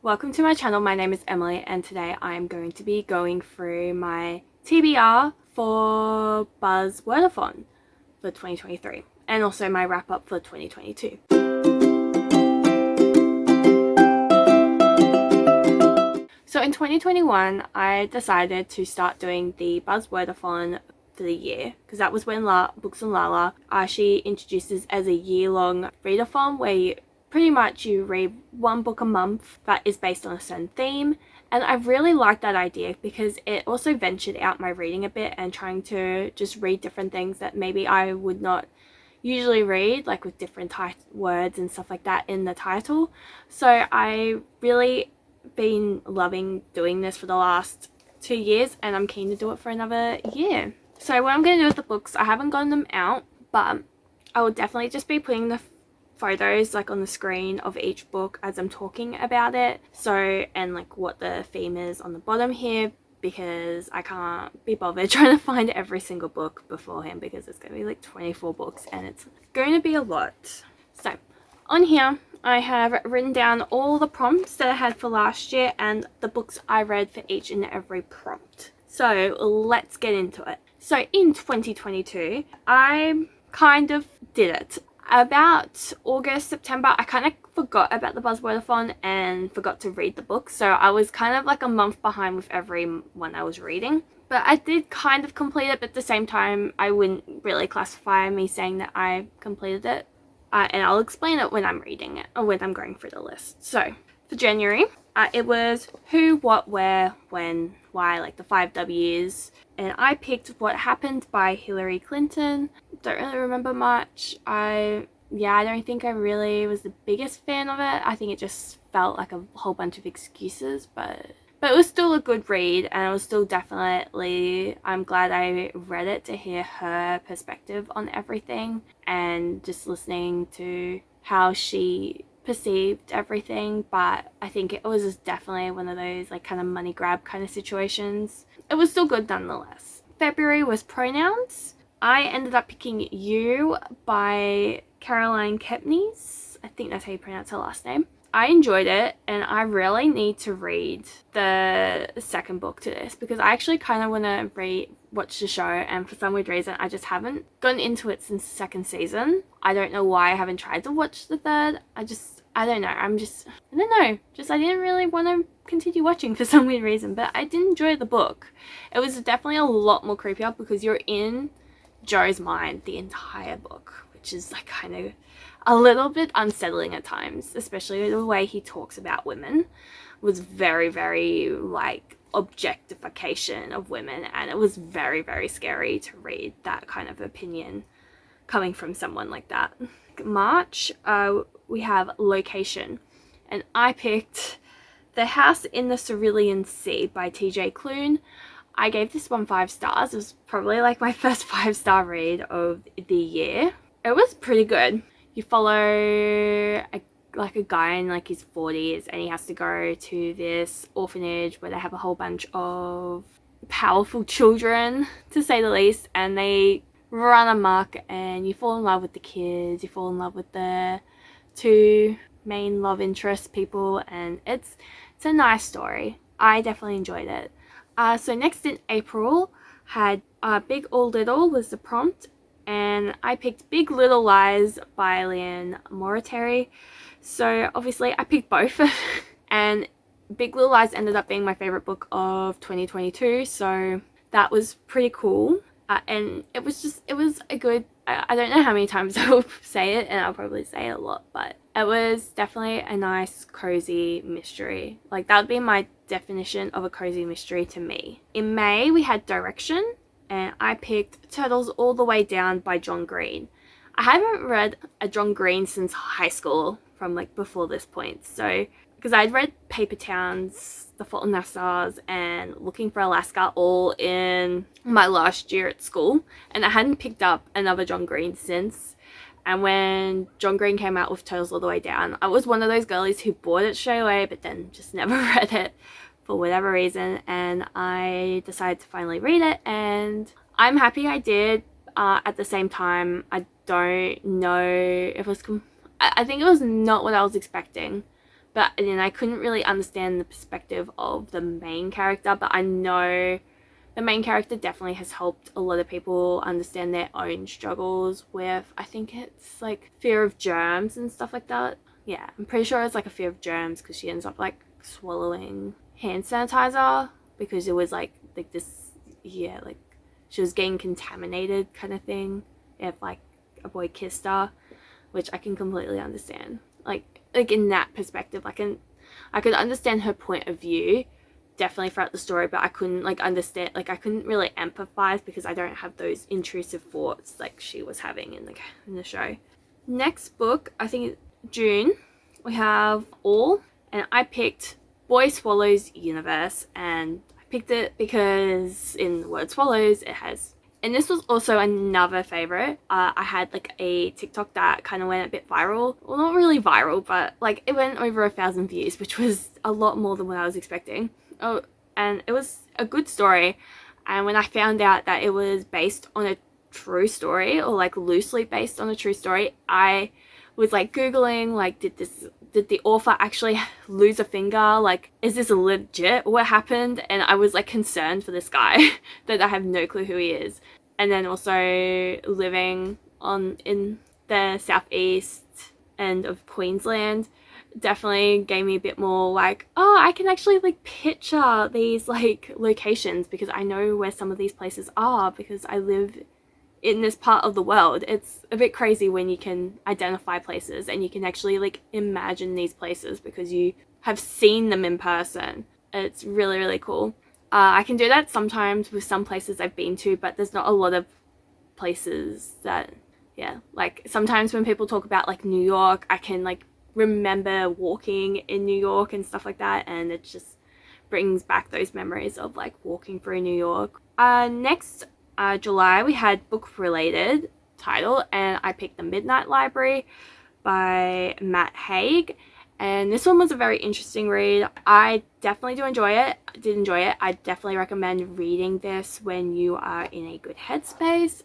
Welcome to my channel. My name is Emily and today I'm going to be going through my TBR for Buzzwordathon for 2023 and also my wrap up for 2022. So in 2021 I decided to start doing the Buzzwordathon for the year because that was when Books and Lala she introduces as a year-long readathon where you read one book a month that is based on a certain theme, and I really liked that idea because it also ventured out my reading a bit and trying to just read different things that maybe I would not usually read, like with different words and stuff like that in the title. So I really been loving doing this for the last 2 years and I'm keen to do it for another year. So what I'm going to do with the books, I haven't gotten them out, but I will definitely just be putting the photos like on the screen of each book as I'm talking about it, so, and like what the theme is on the bottom here, because I can't be bothered trying to find every single book beforehand because it's going to be like 24 books and it's going to be a lot. So on here I have written down all the prompts that I had for last year and the books I read for each and every prompt. So let's get into it. So in 2022 I kind of did it. About August, September, I kind of forgot about the Buzzwordathon and forgot to read the book. So I was kind of like a month behind with every one I was reading. But I did kind of complete it, but at the same time, I wouldn't really classify me saying that I completed it. And I'll explain it when I'm reading it or when I'm going through the list. So for January, it was who, what, where, when, why, like the 5 W's. And I picked What Happened by Hilary Clinton. Don't really remember much. I don't think I really was the biggest fan of it. I think it just felt like a whole bunch of excuses, but it was still a good read and it was still definitely, I'm glad I read it to hear her perspective on everything and just listening to how she perceived everything. But I think it was just definitely one of those like kind of money grab kind of situations. It was still good nonetheless. February was Pronouns. I ended up picking You by Caroline Kepnes. I think that's how you pronounce her last name. I enjoyed it and I really need to read the second book to this because I actually kind of want to watch the show, and for some weird reason I just haven't gotten into it since the second season. I don't know why I haven't tried to watch the third. I don't know. I didn't really want to continue watching for some weird reason, but I did enjoy the book. It was definitely a lot more creepier because you're in Joe's mind the entire book, which is like kind of a little bit unsettling at times, especially the way he talks about women was very, very like objectification of women, and it was very, very scary to read that kind of opinion coming from someone like that. March, we have Location, and I picked The House in the Cerulean Sea by TJ Klune. I gave this one 5 stars. It was probably like my first 5-star read of the year. It was pretty good. You follow a guy in like his 40s and he has to go to this orphanage where they have a whole bunch of powerful children, to say the least, and they run amok and you fall in love with the kids, you fall in love with the 2 main love interest people, and it's a nice story. I definitely enjoyed it. So next in April had Big or Little was the prompt, and I picked Big Little Lies by Liane Moriatary. So obviously I picked both and Big Little Lies ended up being my favorite book of 2022, so that was pretty cool. And it was a good, I don't know how many times I will say it, and I'll probably say it a lot, but it was definitely a nice cozy mystery. Like that would be my definition of a cozy mystery to me. In May we had Direction, and I picked Turtles All the Way Down by John Green. I haven't read a John Green since high school, from like before this point, so because I'd read Paper Towns, The Fault in Our Stars, and Looking for Alaska all in my last year at school, and I hadn't picked up another John Green since. And when John Green came out with Turtles All the Way Down, I was one of those girlies who bought it straight away but then just never read it for whatever reason, and I decided to finally read it and I'm happy I did. At the same time, I don't know if it was I think it was not what I was expecting, but then I couldn't really understand the perspective of the main character. But I know the main character definitely has helped a lot of people understand their own struggles with, I think it's like fear of germs and stuff like that. Yeah, I'm pretty sure it's like a fear of germs because she ends up like swallowing hand sanitizer because it was like this, yeah, like she was getting contaminated kind of thing if like a boy kissed her, which I can completely understand. Like in that perspective, I could understand her point of view definitely throughout the story, but I couldn't like understand, like I couldn't really empathize because I don't have those intrusive thoughts like she was having in the show. Next book, I think June, we have All, and I picked Boy Swallows Universe, and I picked it because in the word swallows it has, and this was also another favorite. I had like a TikTok that kind of went a bit viral, well not really viral, but like it went over 1,000 views, which was a lot more than what I was expecting. Oh, and it was a good story, and when I found out that it was based on a true story, or like loosely based on a true story, I was like googling like did the author actually lose a finger, like is this legit what happened? And I was like concerned for this guy that I have no clue who he is. And then also living in the southeast end of Queensland definitely gave me a bit more like, oh, I can actually like picture these like locations because I know where some of these places are because I live in this part of the world. It's a bit crazy when you can identify places and you can actually like imagine these places because you have seen them in person. It's really, really cool. I can do that sometimes with some places I've been to, but there's not a lot of places that, yeah, like sometimes when people talk about like New York, I can like remember walking in New York and stuff like that, and it just brings back those memories of like walking through New York. Next July we had book related title, and I picked The Midnight Library by Matt Haig, and this one was a very interesting read. I definitely did enjoy it. I definitely recommend reading this when you are in a good headspace,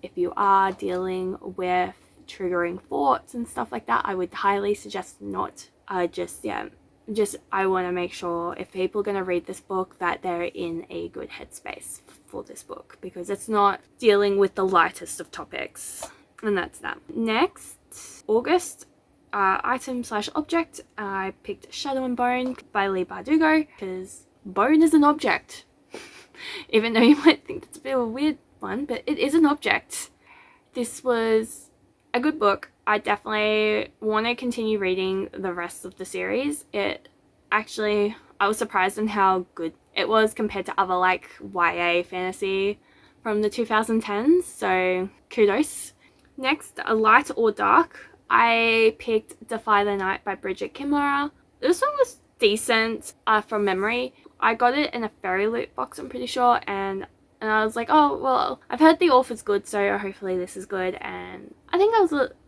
if you are dealing with triggering thoughts and stuff like that. I would highly suggest not. I want to make sure if people are going to read this book that they're in a good headspace for this book, because it's not dealing with the lightest of topics. And that's that. Next, August, item/object, I picked Shadow and Bone by Leigh Bardugo because bone is an object. Even though you might think it's a bit of a weird one, but it is an object. This was a good book. I definitely want to continue reading the rest of the series. I was surprised on how good it was compared to other like YA fantasy from the 2010s, so kudos. Next, A Light or Dark, I picked Defy the Night by Brigid Kemmerer. This one was decent from memory. I got it in a fairy loot box, I'm pretty sure, and I was like, oh well, I've heard the author's good, so hopefully this is good. And I think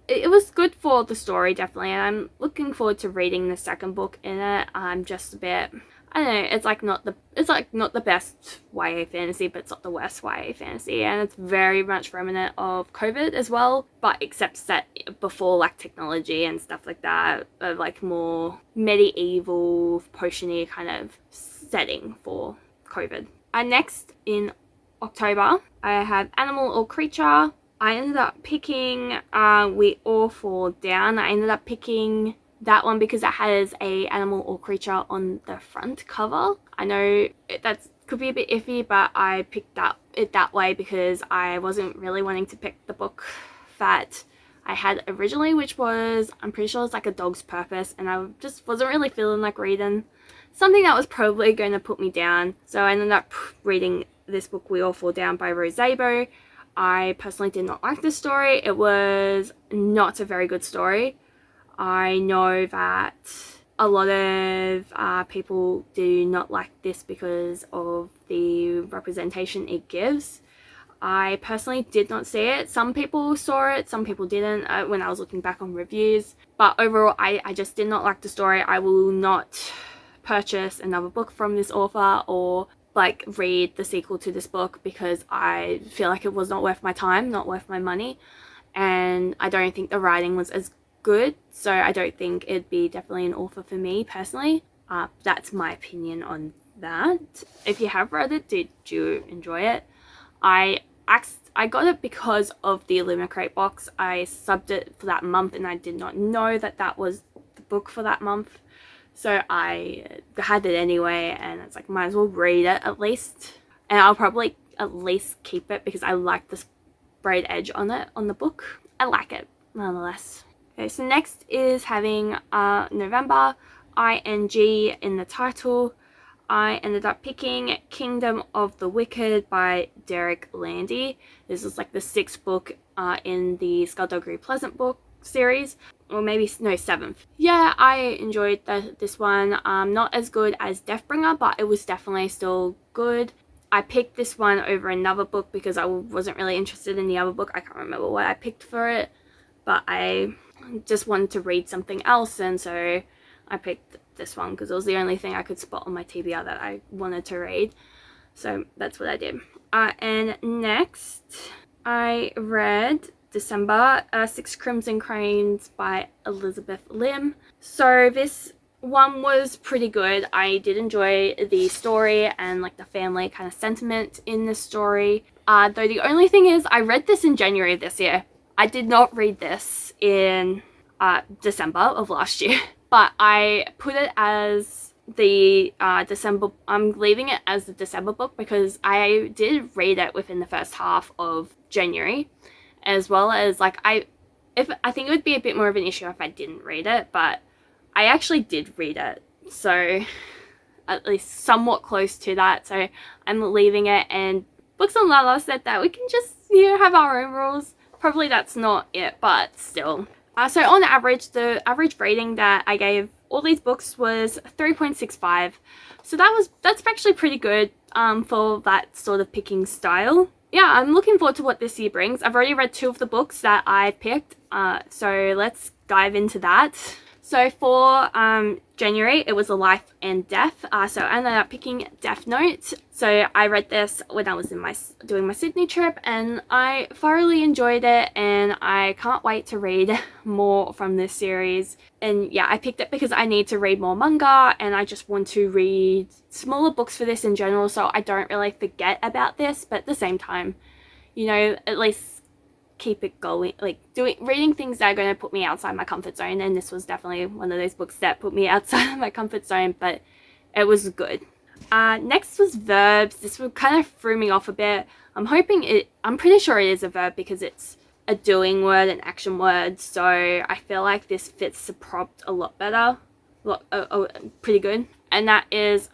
it was good for the story, definitely, and I'm looking forward to reading the second book in it. I'm just a bit, I don't know, it's like not the best YA fantasy, but it's not the worst YA fantasy, and it's very much remnant of COVID as well, but except set before like technology and stuff like that, of like more medieval potion-y kind of setting for COVID. Next in October, I have Animal or Creature. I ended up picking We All Fall Down. I ended up picking that one because it has a animal or creature on the front cover. I know that could be a bit iffy, but I picked it that way because I wasn't really wanting to pick the book that I had originally, which was, I'm pretty sure it's like A Dog's Purpose, and I just wasn't really feeling like reading something that was probably going to put me down. So I ended up reading this book, We All Fall Down by Szabo. I personally did not like this story. It was not a very good story. I know that a lot of people do not like this because of the representation it gives. I personally did not see it. Some people saw it, some people didn't when I was looking back on reviews. But overall, I just did not like the story. I will not purchase another book from this author or like read the sequel to this book because I feel like it was not worth my time, not worth my money. And I don't think the writing was as good, so I don't think it'd be definitely an author for me personally. That's my opinion on that. If you have read it, did you enjoy it? I got it because of the Illumicrate box. I subbed it for that month and I did not know that that was the book for that month. So I had it anyway and it's like, might as well read it at least. And I'll probably at least keep it because I like the sprayed edge on it, on the book. I like it nonetheless. Okay, so next is having November, ING in the title. I ended up picking Kingdom of the Wicked by Derek Landy. This is like the 6th book in the Skullduggery Pleasant book series, or maybe no, 7th. Yeah, I enjoyed this one. Not as good as Deathbringer, but it was definitely still good. I picked this one over another book because I wasn't really interested in the other book. I can't remember what I picked for it, but I just wanted to read something else, and so I picked this one because it was the only thing I could spot on my TBR that I wanted to read. So that's what I did. And next, I read December, 6 Crimson Cranes by Elizabeth Lim. So this one was pretty good. I did enjoy the story and like the family kind of sentiment in the story. Though the only thing is, I read this in January of this year. I did not read this in December of last year. But I put it as the December, I'm leaving it as the December book because I did read it within the first half of January, as well as like I think it would be a bit more of an issue if I didn't read it, but I actually did read it, so at least somewhat close to that, so I'm leaving it. And Books on Lala said that we can just, you know, have our own rules. Probably that's not it, but still. So on average, the average rating that I gave all these books was 3.65. So that's actually pretty good for that sort of picking style. Yeah, I'm looking forward to what this year brings. I've already read 2 of the books that I picked, so let's dive into that. So for January, it was A Life and Death. So I ended up picking Death Note. So I read this when I was doing my Sydney trip, and I thoroughly enjoyed it, and I can't wait to read more from this series. And yeah, I picked it because I need to read more manga, and I just want to read smaller books for this in general, so I don't really forget about this, but at the same time, you know, at least keep it going, like reading things that are going to put me outside my comfort zone. And this was definitely one of those books that put me outside of my comfort zone, but it was good. Next was verbs. This one kind of threw me off a bit. I'm pretty sure it is a verb because it's a doing word, an action word, so I feel like this fits the prompt a lot better. Pretty good. And that is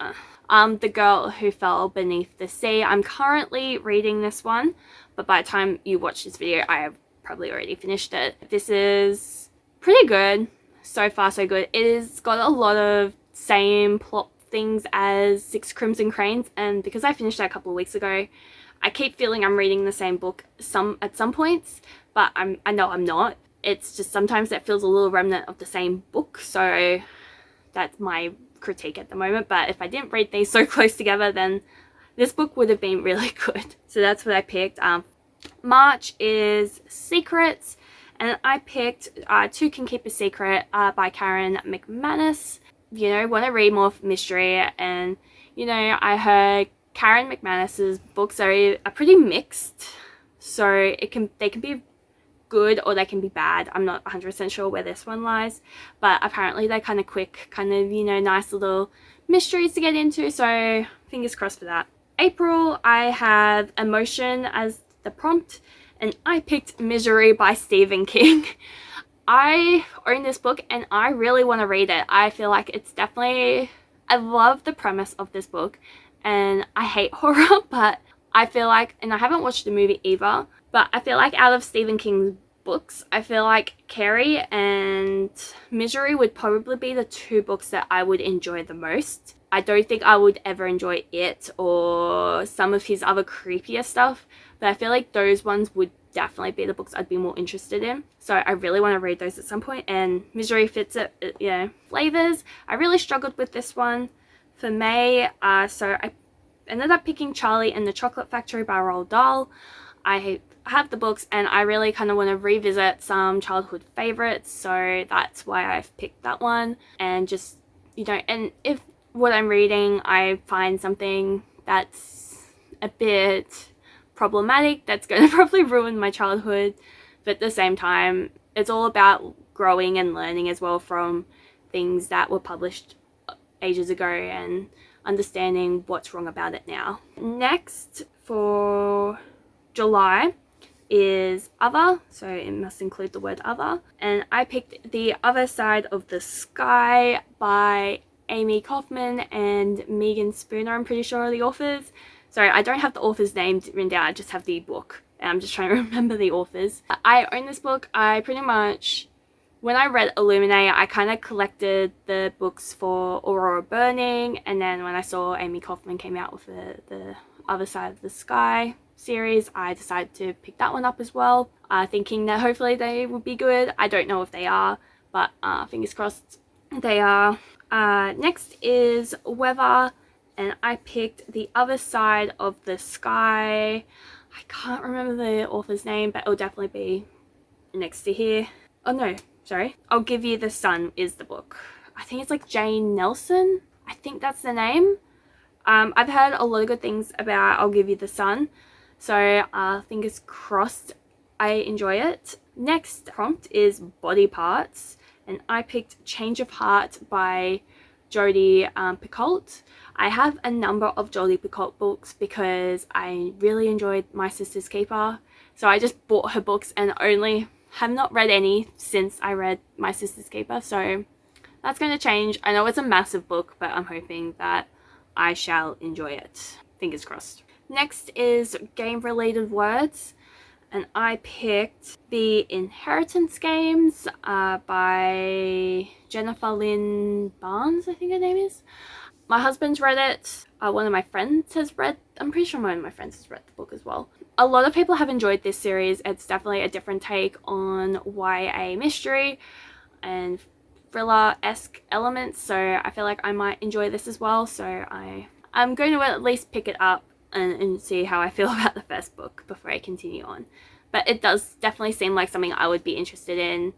The Girl Who Fell Beneath the Sea. I'm currently reading this one, but by the time you watch this video, I have probably already finished it. This is pretty good. So far, so good. It has got a lot of same plot things as 6 Crimson Cranes, and because I finished that a couple of weeks ago, I keep feeling I'm reading the same book at some points, but I know I'm not. It's just sometimes that feels a little remnant of the same book, so that's my critique at the moment. But if I didn't read these so close together, then this book would have been really good. So that's what I picked. March is Secrets, and I picked Two Can Keep a Secret by Caroline Kepnes. You know, want to read more mystery, and you know, I heard Karen McManus's books are pretty mixed, so they can be good or they can be bad. I'm not 100% sure where this one lies, but apparently they're kind of quick, kind of, you know, nice little mysteries to get into, so fingers crossed for that. April, I have Emotion as the prompt, and I picked Misery by Stephen King. I own this book and I really want to read it. I feel like it's definitely, I love the premise of this book, and I hate horror, but I feel like, and I haven't watched the movie either, but I feel like out of Stephen King's books, I feel like Carrie and Misery would probably be the 2 books that I would enjoy the most. I don't think I would ever enjoy it or some of his other creepier stuff, but I feel like those ones would definitely be the books I'd be more interested in. So I really want to read those at some point, and Misery fits it, you know, flavors. I really struggled with this one for May, so I ended up picking Charlie and the Chocolate Factory by Roald Dahl. I have the books and I really kind of want to revisit some childhood favorites, so that's why I've picked that one. And just, you know, and if what I'm reading I find something that's a bit problematic, that's going to probably ruin my childhood, but at the same time it's all about growing and learning as well from things that were published ages ago and understanding what's wrong about it now. Next for July is Other, so it must include the word other, and I picked The Other Side of the Sky by Amie Kaufman and Megan Spooner. I'm pretty sure are the authors. Sorry, I don't have the author's name written down, I just have the book and I'm just trying to remember the authors. I own this book. I pretty much, when I read Illuminate, I kind of collected the books for Aurora Burning, and then when I saw Amie Kaufman came out with the Other Side of the Sky series, I decided to pick that one up as well, thinking that hopefully they would be good. I don't know if they are, but fingers crossed they are. Next is Weather, and I picked The Other Side of the Sky. I can't remember the author's name, but it'll definitely be next to here. Oh no, sorry. I'll Give You the Sun is the book. I think it's like Jane Nelson. I think that's the name. I've heard a lot of good things about I'll Give You the Sun, so fingers crossed I enjoy it. Next prompt is Body Parts, and I picked Change of Heart by Jodi Picoult. I have a number of Jodi Picoult books because I really enjoyed My Sister's Keeper, so I just bought her books and only have not read any since I read My Sister's Keeper, so that's going to change. I know it's a massive book, but I'm hoping that I shall enjoy it. Fingers crossed. Next is game related words, and I picked The Inheritance Games by Jennifer Lynn Barnes, I think her name is. My husband's read it. One of my friends has read, I'm pretty sure one of my friends has read the book as well. A lot of people have enjoyed this series. It's definitely a different take on YA mystery and thriller-esque elements, so I feel like I might enjoy this as well. So I'm going to at least pick it up and see how I feel about the first book before I continue on. But it does definitely seem like something I would be interested in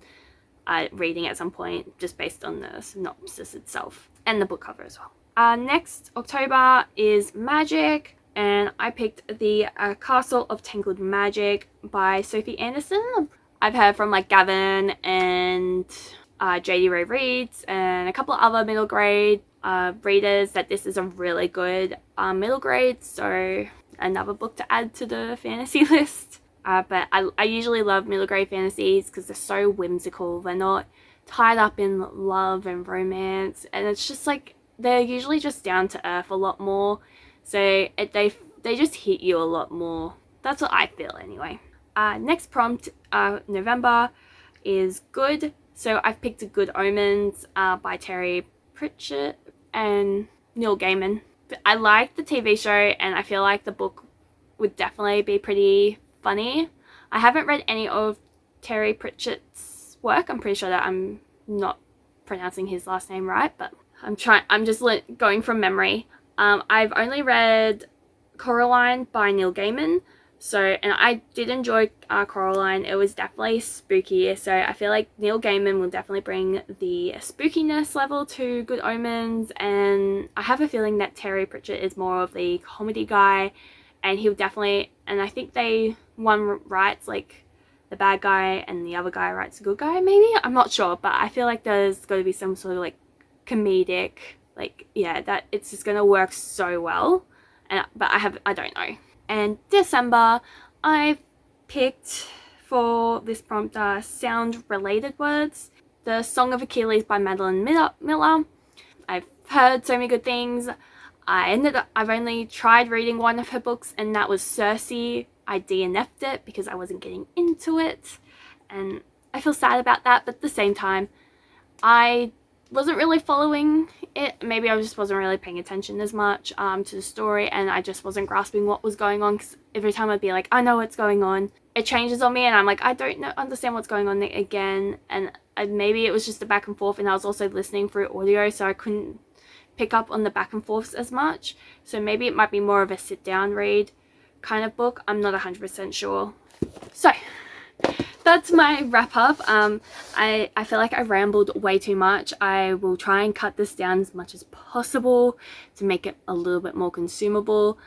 reading at some point, just based on the synopsis itself and the book cover as well. Next, October is Magic, and I picked The Castle of Tangled Magic by Sophie Anderson. I've heard from like Gavin and JD Ray Reads and a couple of other middle grade readers that this is a really good middle grade, so another book to add to the fantasy list. But I usually love middle grade fantasies because they're so whimsical. They're not tied up in love and romance, and it's just like they're usually just down to earth a lot more, so they just hit you a lot more. That's what I feel anyway. Next prompt, November, is Good. So I've picked Good Omens by Terry Pratchett and Neil Gaiman. I like the TV show and I feel like the book would definitely be pretty funny. I haven't read any of Terry Pratchett's work. I'm pretty sure that I'm not pronouncing his last name right, but I'm just going from memory. I've only read Caroline by Neil Gaiman, and I did enjoy Caroline. It was definitely spooky, so I feel like Neil Gaiman will definitely bring the spookiness level to Good Omens, and I have a feeling that Terry Pratchett is more of the comedy guy, and he'll definitely, and I think one writes like the bad guy and the other guy writes the good guy, maybe? I'm not sure, but I feel like there's got to be some sort of like comedic, like, yeah, that it's just gonna work so well. But I don't know. And December, I've picked for this prompt sound related words. The Song of Achilles by Madeline Miller. I've heard so many good things. I've only tried reading one of her books, and that was Circe. I DNF'd it because I wasn't getting into it, and I feel sad about that, but at the same time I wasn't really following it. Maybe I just wasn't really paying attention as much to the story, and I just wasn't grasping what was going on, because every time I'd be like, I know what's going on, it changes on me and I'm like, I don't understand what's going on again. And maybe it was just the back and forth, and I was also listening through audio, so I couldn't pick up on the back and forths as much. So maybe it might be more of a sit down read kind of book. I'm not 100% sure. So that's my wrap up. I feel like I rambled way too much. I will try and cut this down as much as possible to make it a little bit more consumable.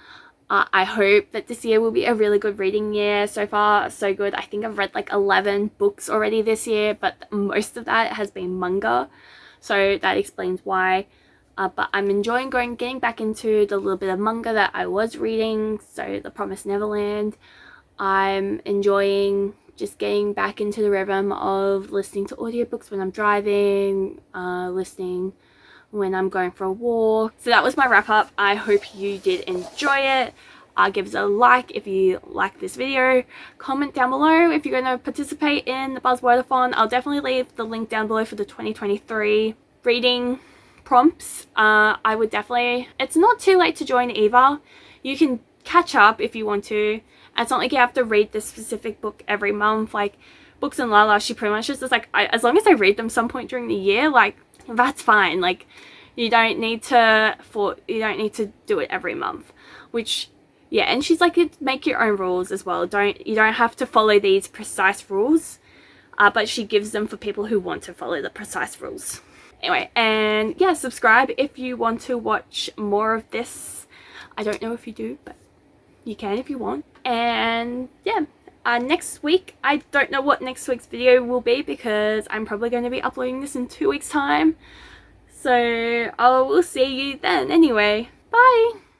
I hope that this year will be a really good reading year. So far, so good. I think I've read like 11 books already this year, but most of that has been manga. So that explains why. But I'm enjoying getting back into the little bit of manga that I was reading. So The Promised Neverland. I'm enjoying just getting back into the rhythm of listening to audiobooks when I'm driving, listening when I'm going for a walk. So that was my wrap up. I hope you did enjoy it. Give us a like if you like this video. Comment down below if you're going to participate in the Buzzwordathon. I'll definitely leave the link down below for the 2023 reading prompts. I would definitely, it's not too late to join either. You can catch up if you want to. It's not like you have to read this specific book every month. Like Books and Lala, she pretty much just like, as long as I read them some point during the year, like that's fine. Like you don't need to do it every month, which yeah. And she's like, make your own rules as well. You don't have to follow these precise rules, but she gives them for people who want to follow the precise rules. Anyway, and yeah, subscribe if you want to watch more of this. I don't know if you do, but you can if you want. And yeah, next week, I don't know what next week's video will be because I'm probably going to be uploading this in 2 weeks time. So I will see you then anyway. Bye!